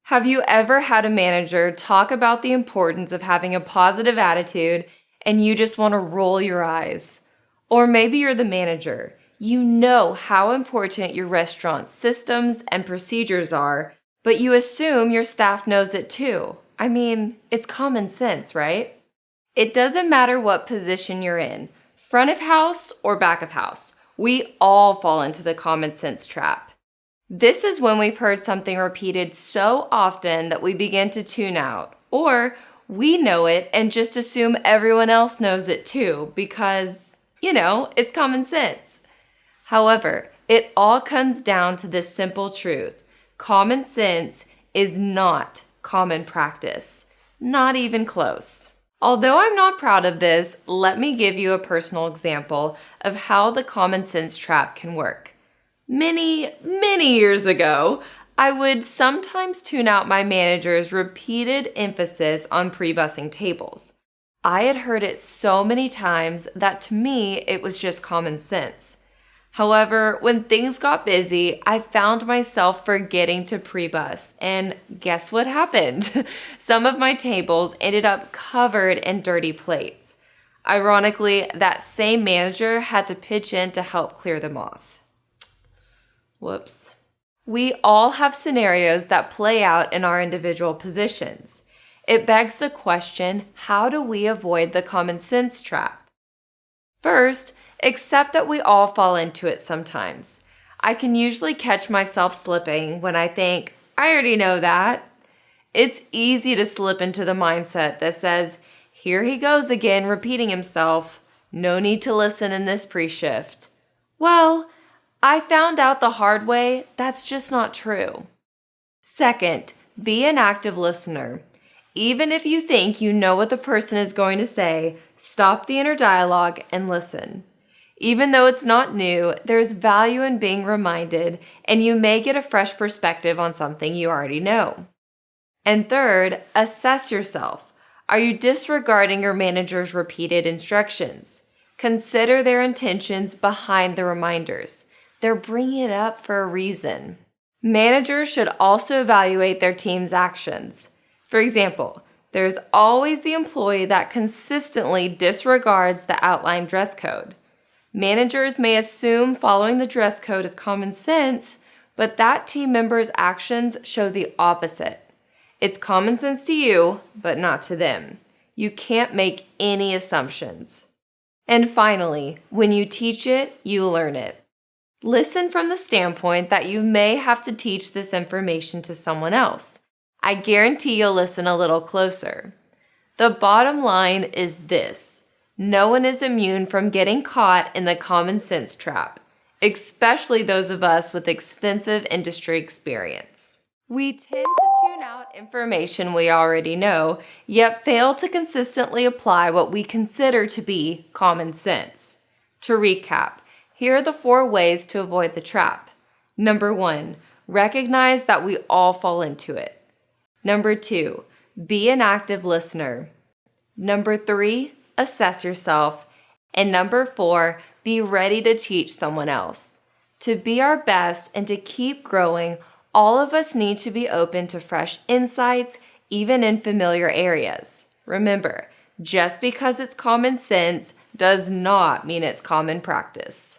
Have you ever had a manager talk about the importance of having a positive attitude and you just want to roll your eyes? Or maybe you're the manager. You know how important your restaurant's systems and procedures are, but you assume your staff knows it too. I mean, it's common sense, right? It doesn't matter what position you're in, front of house or back of house. We all fall into the common sense trap. This is when we've heard something repeated so often that we begin to tune out, or we know it and just assume everyone else knows it too because, it's common sense. However, it all comes down to this simple truth. Common sense is not common practice, not even close. Although I'm not proud of this, let me give you a personal example of how the common sense trap can work. Many years ago, I would sometimes tune out my manager's repeated emphasis on pre-bussing tables. I had heard it so many times that to me it was just common sense. However, when things got busy, I found myself forgetting to pre-bus, and guess what happened? Some of my tables ended up covered in dirty plates. Ironically, that same manager had to pitch in to help clear them off. Whoops. We all have scenarios that play out in our individual positions. It begs the question, how do we avoid the common sense trap? First, accept that we all fall into it sometimes. I can usually catch myself slipping when I think, I already know that. It's easy to slip into the mindset that says, here he goes again repeating himself. No need to listen in this pre-shift. Well, I found out the hard way that's just not true. Second, be an active listener. Even if you think you know what the person is going to say, stop the inner dialogue and listen. Even though it's not new, there's value in being reminded, and you may get a fresh perspective on something you already know. And third, assess yourself. Are you disregarding your manager's repeated instructions? Consider their intentions behind the reminders. They're bringing it up for a reason. Managers should also evaluate their team's actions. For example, there's always the employee that consistently disregards the outlined dress code. Managers may assume following the dress code is common sense, but that team member's actions show the opposite. It's common sense to you, but not to them. You can't make any assumptions. And finally, when you teach it, you learn it. Listen from the standpoint that you may have to teach this information to someone else. I guarantee you'll listen a little closer. The bottom line is this. No one is immune from getting caught in the common sense trap, especially those of us with extensive industry experience. We tend to tune out information we already know, yet fail to consistently apply what we consider to be common sense. To recap, here are the 4 ways to avoid the trap. Number 1, recognize that we all fall into it. Number 2, be an active listener. Number 3, assess yourself. And number 4, be ready to teach someone else. To be our best and to keep growing, all of us need to be open to fresh insights, even in familiar areas. Remember, just because it's common sense does not mean it's common practice.